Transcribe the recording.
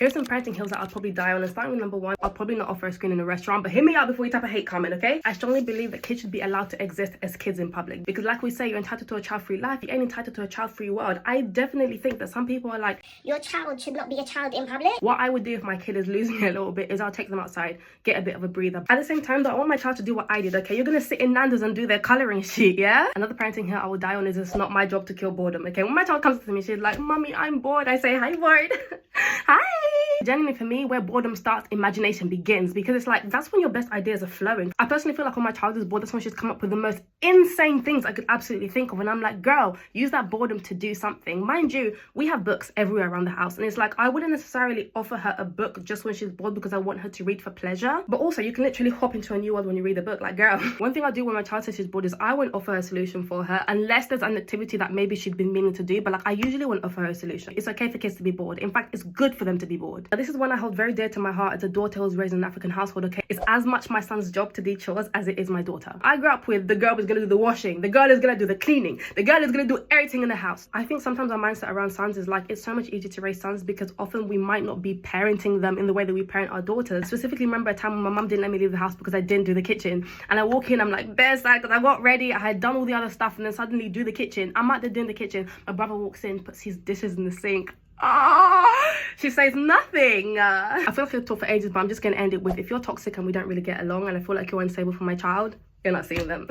Here's some parenting hills that I'll probably die on. And starting with number one, I'll probably not offer a screen in a restaurant, but hear me out before you type a hate comment, okay? I strongly believe that kids should be allowed to exist as kids in public, because like we say, you're entitled to a child-free life. You ain't entitled to a child-free world. I definitely think that some people are like, your child should not be a child in public. What I would do if my kid is losing it a little bit is I'll take them outside, get a bit of a breather. At the same time though, I want my child to do what I did, okay? You're gonna sit in Nando's and do their colouring sheet, yeah? Another parenting hill I will die on is it's not my job to kill boredom, okay? When my child comes to me, she's like, Mommy, I'm bored. I say, hi, bored. Hi. Genuinely for me, where boredom starts, imagination begins, because it's like, that's when your best ideas are flowing. I personally feel like when my child is bored, that's when she's come up with the most insane things I could absolutely think of. And I'm like, girl, use that boredom to do something. Mind you, we have books everywhere around the house. And it's like, I wouldn't necessarily offer her a book just when she's bored because I want her to read for pleasure. But also, you can literally hop into a new world when you read a book. Like, girl, one thing I do when my child says she's bored is I won't offer her a solution for her unless there's an activity that maybe she'd been meaning to do. But like, I usually won't offer her a solution. It's okay for kids to be bored. In fact, it's good for them to be bored. Now, this is one I hold very dear to my heart as a daughter who was raised in an African household, okay? It's as much my son's job to do chores as it is my daughter. I grew up with the girl is gonna do the washing, the girl is gonna do the cleaning, the girl is gonna do everything in the house. I think sometimes our mindset around sons is like, it's so much easier to raise sons because often we might not be parenting them in the way that we parent our daughters. I specifically remember a time when my mum didn't let me leave the house because I didn't do the kitchen. And I walk in, I'm like, bare sad, because I got ready, I had done all the other stuff, and then suddenly do the kitchen. I'm out there doing the kitchen. My brother walks in, puts his dishes in the sink. She says nothing. I feel like I could talk for ages, but I'm just going to end it with, if you're toxic and we don't really get along and I feel like you're unstable for my child, you're not seeing them.